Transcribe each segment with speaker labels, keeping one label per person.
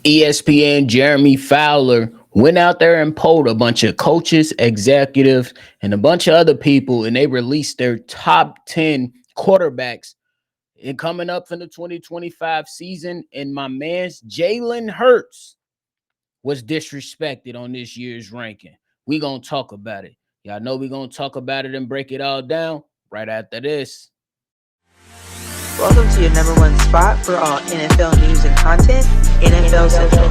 Speaker 1: ESPN Jeremy Fowler went out there and polled a bunch of coaches, executives, and a bunch of other people, and they released their top 10 quarterbacks and coming up for the 2025 season. And my man's Jalen Hurts was disrespected on this year's ranking. We gonna talk about it. Y'all know we gonna talk about it and break it all down right after this.
Speaker 2: Welcome to your number one spot for all NFL news and content, NFL Central.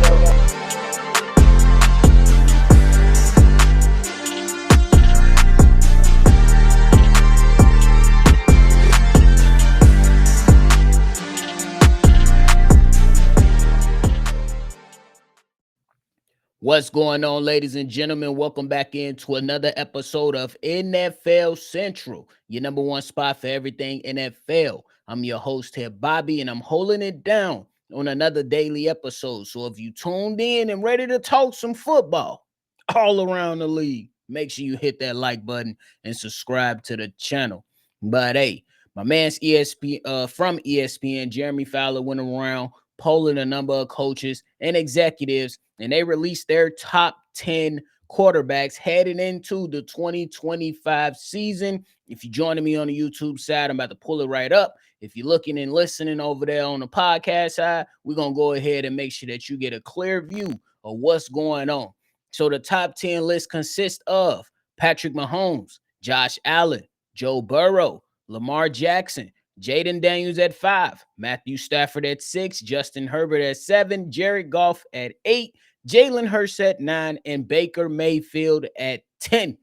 Speaker 1: What's going on, ladies and gentlemen? Welcome back into another episode of NFL Central, your number one spot for everything NFL. I'm your host here, Bobby, and I'm holding it down on another daily episode. So if you tuned in and ready to talk some football all around the league, make sure you hit that like button and subscribe to the channel. But hey, my man's from ESPN, Jeremy Fowler, went around polling a number of coaches and executives, and they released their top 10 quarterbacks heading into the 2025 season. If you're joining me on the YouTube side, I'm about to pull it right up. If you're looking and listening over there on the podcast side, we're going to go ahead and make sure that you get a clear view of what's going on. So the top 10 list consists of Patrick Mahomes, Josh Allen, Joe Burrow, Lamar Jackson, Jaden Daniels at 5, Matthew Stafford at 6, Justin Herbert at 7, Jared Goff at 8, Jalen Hurts at 9, and Baker Mayfield at 10.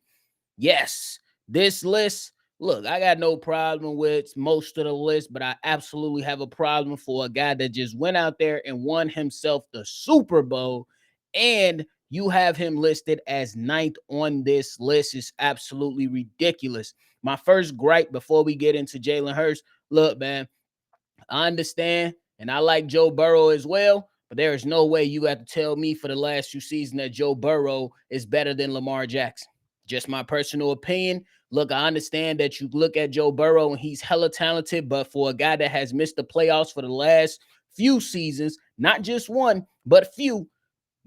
Speaker 1: Yes, this list, look, I got no problem with most of the list, but I absolutely have a problem for a guy that just went out there and won himself the Super Bowl, and you have him listed as 9th on this list. Is absolutely ridiculous. My first gripe before we get into Jalen Hurts, look, man, I understand, and I like Joe Burrow as well, but there is no way you have to tell me for the last few seasons that Joe Burrow is better than Lamar Jackson. Just my personal opinion. Look, I understand that you look at Joe Burrow and he's hella talented, but for a guy that has missed the playoffs for the last few seasons, not just one, but few,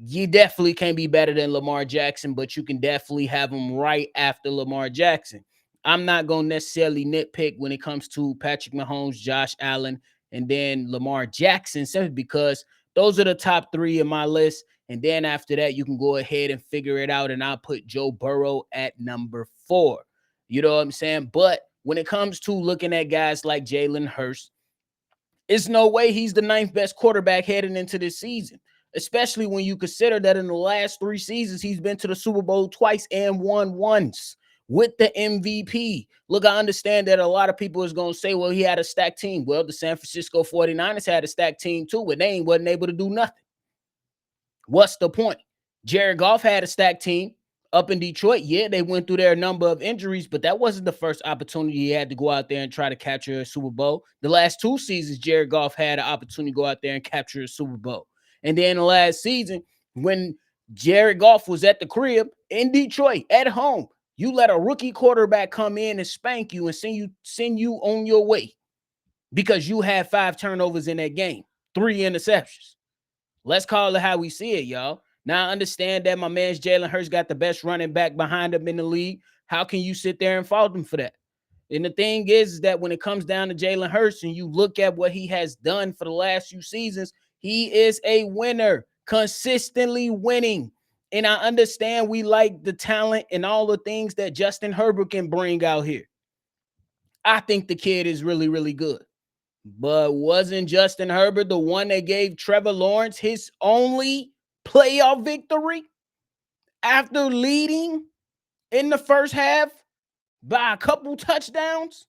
Speaker 1: you definitely can't be better than Lamar Jackson, but you can definitely have him right after Lamar Jackson. I'm not going to necessarily nitpick when it comes to Patrick Mahomes, Josh Allen, and then Lamar Jackson, simply because those are the top 3 in my list. And then after that, you can go ahead and figure it out, and I'll put Joe Burrow at number 4. You know what I'm saying? But when it comes to looking at guys like Jalen Hurts, it's no way he's the 9th best quarterback heading into this season, especially when you consider that in the last 3 seasons, he's been to the Super Bowl twice and won once with the MVP. Look, I understand that a lot of people is going to say, well, he had a stacked team. Well, the San Francisco 49ers had a stacked team too, but they wasn't able to do nothing. What's the point? Jared Goff had a stacked team up in Detroit. Yeah, they went through their number of injuries, but that wasn't the first opportunity he had to go out there and try to capture a Super Bowl. The last 2 seasons, Jared Goff had an opportunity to go out there and capture a Super Bowl. And then the last season, when Jared Goff was at the crib in Detroit at home, you let a rookie quarterback come in and spank you and send you on your way because you had 5 turnovers in that game, 3 interceptions. Let's call it how we see it, y'all. Now, I understand that my man's Jalen Hurts got the best running back behind him in the league. How can you sit there and fault him for that? And the thing is that when it comes down to Jalen Hurts and you look at what he has done for the last few seasons, he is a winner, consistently winning. And I understand we like the talent and all the things that Justin Herbert can bring out here. I think the kid is really, really good. But wasn't Justin Herbert the one that gave Trevor Lawrence his only playoff victory after leading in the first half by a couple touchdowns?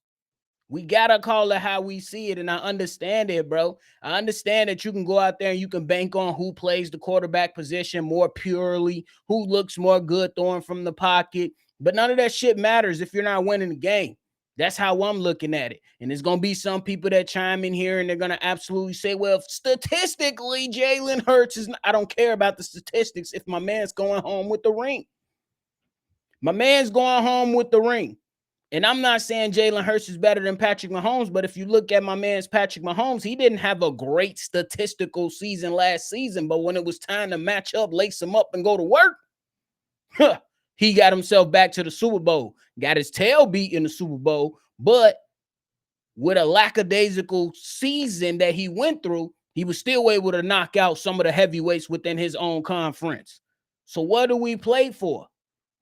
Speaker 1: We got to call it how we see it, and I understand it, bro. I understand that you can go out there and you can bank on who plays the quarterback position more purely, who looks more good throwing from the pocket, but none of that shit matters if you're not winning the game. That's how I'm looking at it. And there's going to be some people that chime in here and they're going to absolutely say, well, statistically, Jalen Hurts is not, I don't care about the statistics if my man's going home with the ring. My man's going home with the ring. And I'm not saying Jalen Hurts is better than Patrick Mahomes, but if you look at my man's Patrick Mahomes, he didn't have a great statistical season last season. But when it was time to match up, lace him up, and go to work, he got himself back to the Super Bowl, got his tail beat in the Super Bowl, but with a lackadaisical season that he went through, he was still able to knock out some of the heavyweights within his own conference. So what do we play for?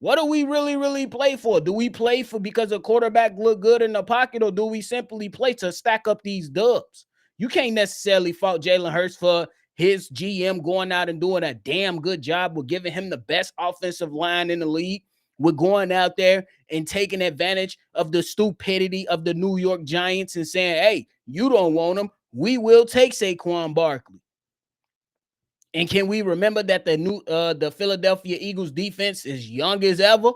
Speaker 1: What do we really play for? Do we play for because a quarterback look good in the pocket, or do we simply play to stack up these dubs? You can't necessarily fault Jalen Hurts for his GM going out and doing a damn good job with giving him the best offensive line in the league. We're going out there and taking advantage of the stupidity of the New York Giants and saying, hey, you don't want him. We will take Saquon Barkley. And can we remember that the Philadelphia Eagles defense is young as ever?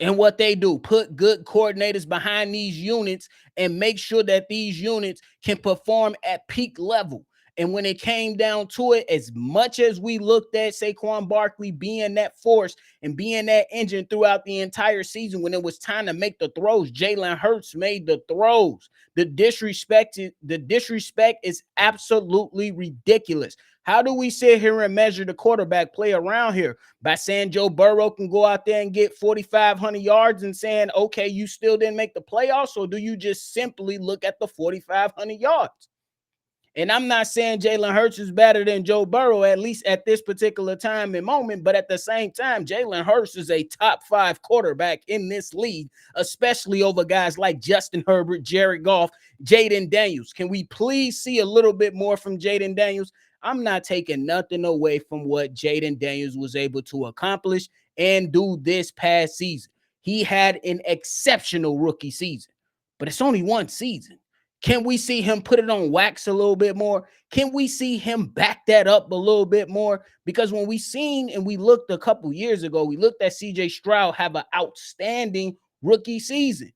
Speaker 1: And what they do, put good coordinators behind these units and make sure that these units can perform at peak level. And when it came down to it, as much as we looked at Saquon Barkley being that force and being that engine throughout the entire season, when it was time to make the throws, Jalen Hurts made the throws. The disrespect is absolutely ridiculous. How do we sit here and measure the quarterback play around here? By saying Joe Burrow can go out there and get 4,500 yards and saying, okay, you still didn't make the playoffs, or do you just simply look at the 4,500 yards? And I'm not saying Jalen Hurts is better than Joe Burrow, at least at this particular time and moment. But at the same time, Jalen Hurts is a top 5 quarterback in this league, especially over guys like Justin Herbert, Jared Goff, Jaden Daniels. Can we please see a little bit more from Jaden Daniels? I'm not taking nothing away from what Jaden Daniels was able to accomplish and do this past season. He had an exceptional rookie season, but it's only one season. Can we see him put it on wax a little bit more? Can we see him back that up a little bit more? Because when we seen and we looked a couple years ago, we looked at CJ Stroud have an outstanding rookie season.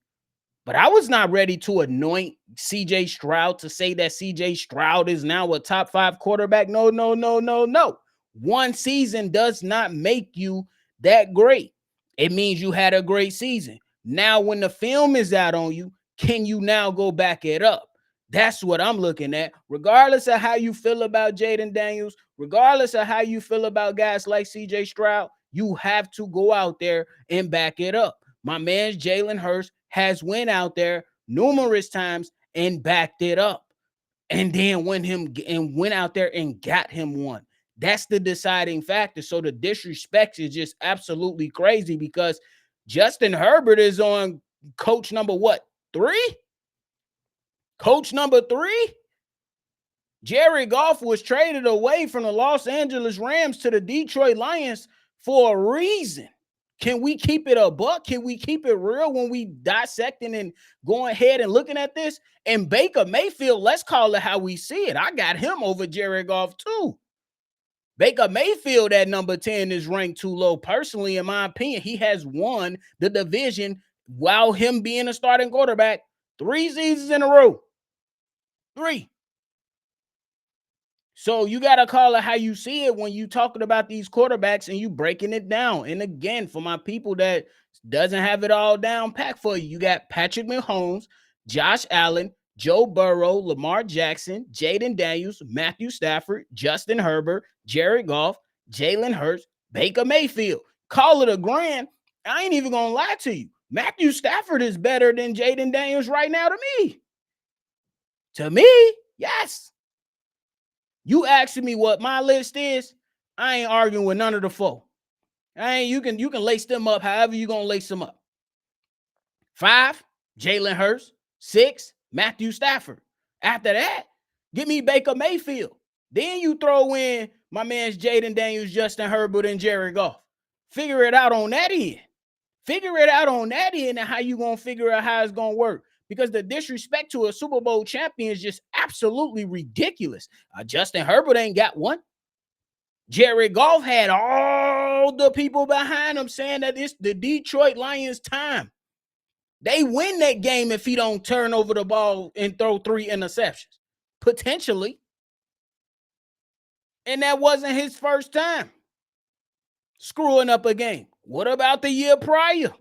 Speaker 1: But I was not ready to anoint CJ Stroud to say that CJ Stroud is now a top 5 quarterback. No, no, no, no, no. One season does not make you that great. It means you had a great season. Now, when the film is out on you, can you now go back it up? That's what I'm looking at. Regardless of how you feel about Jaden Daniels, regardless of how you feel about guys like CJ Stroud, you have to go out there and back it up. My man Jalen Hurts has went out there numerous times and backed it up, and then went out there and got him one. That's the deciding factor. So the disrespect is just absolutely crazy, because Justin Herbert is on coach number what? 3? Coach number 3? Jared Goff was traded away from the Los Angeles Rams to the Detroit Lions for a reason. Can we keep it a buck? Can we keep it real when we dissecting and going ahead and looking at this? And Baker Mayfield, let's call it how we see it. I got him over Jared Goff too. Baker Mayfield at number 10 is ranked too low. Personally, in my opinion, he has won the division while him being a starting quarterback 3 seasons in a row. 3. So you got to call it how you see it when you talking about these quarterbacks and you breaking it down. And again, for my people that doesn't have it all down packed for you, you got Patrick Mahomes, Josh Allen, Joe Burrow, Lamar Jackson, Jaden Daniels, Matthew Stafford, Justin Herbert, Jared Goff, Jalen Hurts, Baker Mayfield. Call it a grand. I ain't even going to lie to you. Matthew Stafford is better than Jaden Daniels right now to me. To me, yes. You asking me what my list is, I ain't arguing with none of the four. You can lace them up however you gonna lace them up. 5, Jalen Hurts. 6, Matthew Stafford. After that, give me Baker Mayfield. Then you throw in my man's Jaden Daniels, Justin Herbert, and Jared Goff. Figure it out on that end. Figure it out on that end and how you gonna figure out how it's gonna work. Because the disrespect to a Super Bowl champion is just absolutely ridiculous. Justin Herbert ain't got one. Jared Goff had all the people behind him saying that it's the Detroit Lions' time. They win that game if he don't turn over the ball and throw 3 interceptions. Potentially. And that wasn't his first time screwing up a game. What about the year prior?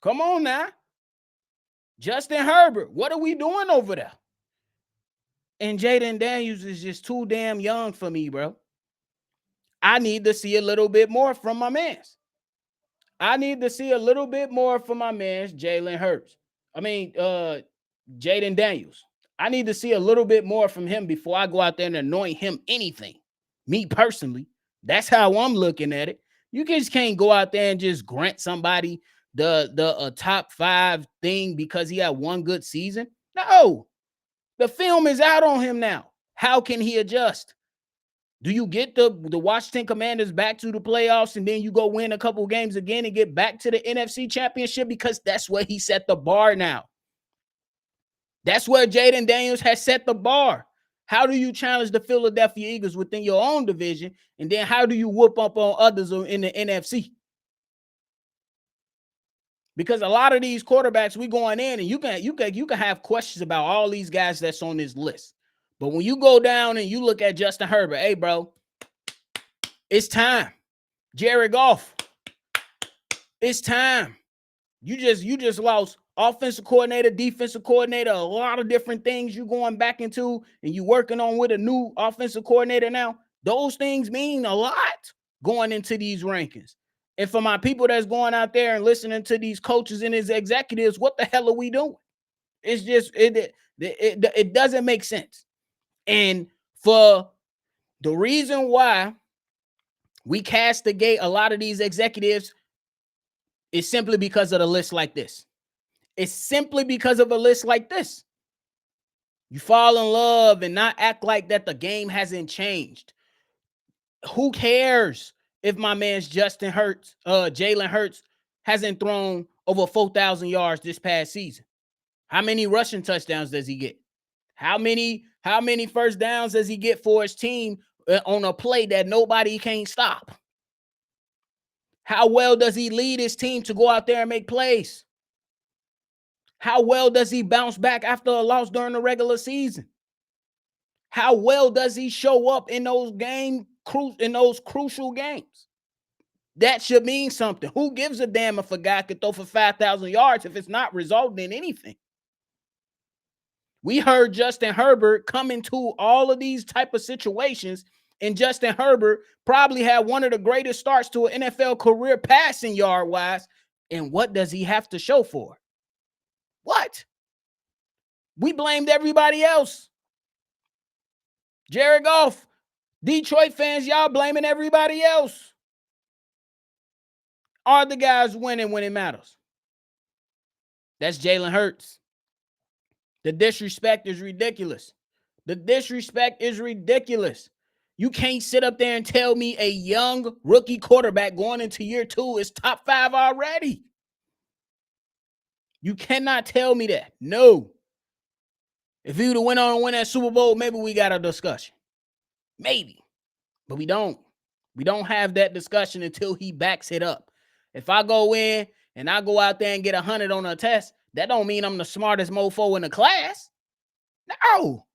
Speaker 1: Come on now. Justin Herbert, what are we doing over there? And Jaden Daniels is just too damn young for me, bro. I need to see a little bit more from my mans. I need to see a little bit more from my mans, Jalen Hurts. Jaden Daniels. I need to see a little bit more from him before I go out there and anoint him anything. Me personally, that's how I'm looking at it. You just can't go out there and just grant somebody the top 5 thing because he had one good season. No, the film is out on him now. How can he adjust? Do you get the Washington Commanders back to the playoffs and then you go win a couple games again and get back to the NFC Championship? Because that's where he set the bar now. That's where Jaden Daniels has set the bar. How do you challenge the Philadelphia Eagles within your own division? And then how do you whoop up on others in the NFC? Because a lot of these quarterbacks, we going in and you can have questions about all these guys that's on this list. But when you go down and you look at Justin Herbert, hey, bro, it's time. Jared Goff, it's time. You just lost offensive coordinator, defensive coordinator, a lot of different things you going back into, and you working on with a new offensive coordinator now. Those things mean a lot going into these rankings. And for my people that's going out there and listening to these coaches and his executives, what the hell are we doing? It's just it doesn't make sense. And for the reason why we castigate a lot of these executives is simply because of the list like this. It's simply because of a list like this. You fall in love and not act like that the game hasn't changed. Who cares if my man's Jalen Hurts hasn't thrown over 4,000 yards this past season? How many rushing touchdowns does he get? How many first downs does he get for his team on a play that nobody can't stop? How well does he lead his team to go out there and make plays? How well does he bounce back after a loss during the regular season? How well does he show up in those crucial games? That should mean something. Who gives a damn if a guy could throw for 5,000 yards if it's not resulting in anything? We heard Justin Herbert come into all of these type of situations, and Justin Herbert probably had one of the greatest starts to an NFL career passing yard wise. And what does he have to show for? What? We blamed everybody else. Jared Goff, Detroit fans, y'all blaming everybody else. Are the guys winning when it matters? That's Jalen Hurts. The disrespect is ridiculous. The disrespect is ridiculous. You can't sit up there and tell me a young rookie quarterback going into year 2 is top 5 already. You cannot tell me that. No. If he would have went on and win that Super Bowl, maybe we got a discussion. Maybe. But we don't. We don't have that discussion until he backs it up. If I go in and I go out there and get 100 on a test, that don't mean I'm the smartest mofo in the class. No.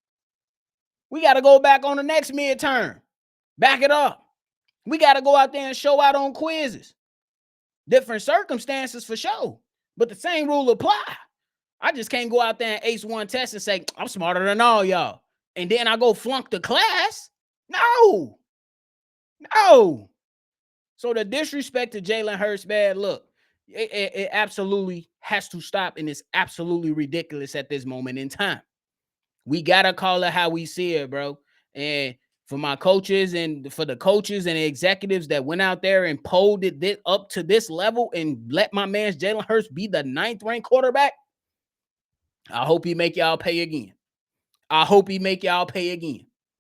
Speaker 1: We got to go back on the next midterm. Back it up. We got to go out there and show out on quizzes. Different circumstances for sure, but the same rule apply. I just can't go out there and ace one test and say, I'm smarter than all y'all. And then I go flunk the class. No. So the disrespect to Jalen Hurts, man, look, it absolutely has to stop, and it's absolutely ridiculous at this moment in time. We got to call it how we see it, bro. And for my coaches and for the coaches and the executives that went out there and pulled it up to this level and let my man Jalen Hurts be the 9th ranked quarterback, I hope he make y'all pay again.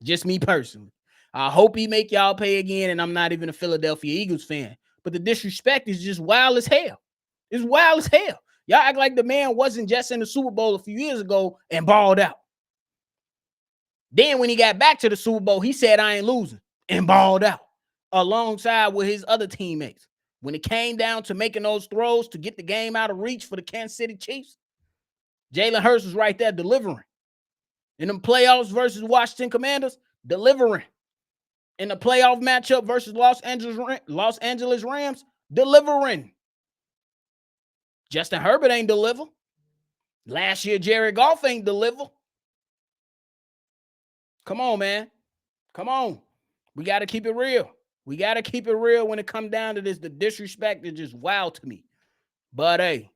Speaker 1: Just me personally. I hope he make y'all pay again, and I'm not even a Philadelphia Eagles fan. But the disrespect is just wild as hell. It's wild as hell. Y'all act like the man wasn't just in the Super Bowl a few years ago and balled out. Then when he got back to the Super Bowl, he said, I ain't losing, and balled out alongside with his other teammates. When it came down to making those throws to get the game out of reach for the Kansas City Chiefs, Jalen Hurts was right there delivering. In them playoffs versus Washington Commanders, delivering. In the playoff matchup versus Los Angeles Rams, delivering. Justin Herbert ain't deliver. Last year, Jared Goff ain't deliver. Come on, man. Come on. We got to keep it real. We got to keep it real when it comes down to this. The disrespect is just wild to me. But hey,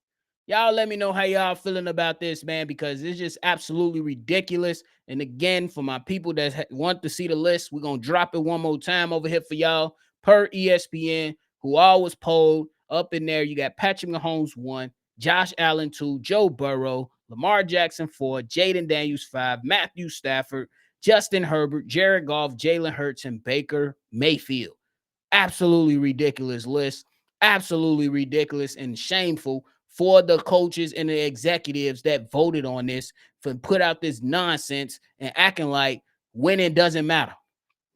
Speaker 1: y'all let me know how y'all feeling about this, man, because it's just absolutely ridiculous. And again, for my people that want to see the list, we're going to drop it one more time over here for y'all per ESPN, who always polled up in there. You got Patrick Mahomes 1, Josh Allen 2, Joe Burrow, Lamar Jackson 4, Jaden Daniels 5, Matthew Stafford, Justin Herbert, Jared Goff, Jalen Hurts, and Baker Mayfield. Absolutely ridiculous list. Absolutely ridiculous and shameful for the coaches and the executives that voted on this for put out this nonsense and acting like winning doesn't matter.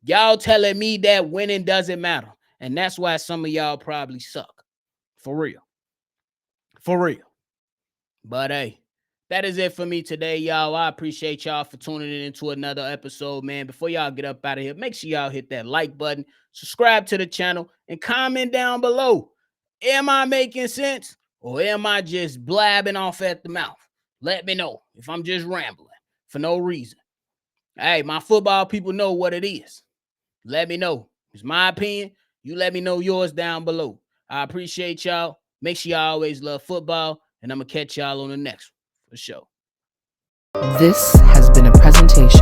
Speaker 1: Y'all telling me that winning doesn't matter. And that's why some of y'all probably suck. For real. For real. But hey, that is it for me today, y'all. I appreciate y'all for tuning in into another episode, man. Before y'all get up out of here, make sure y'all hit that like button, subscribe to the channel, and comment down below. Am I making sense or am I just blabbing off at the mouth? Let me know if I'm just rambling for no reason. Hey, my football people know what it is. Let me know. It's my opinion. You let me know yours down below. I appreciate y'all. Make sure y'all always love football, and I'm going to catch y'all on the next one for sure.
Speaker 2: This has been a presentation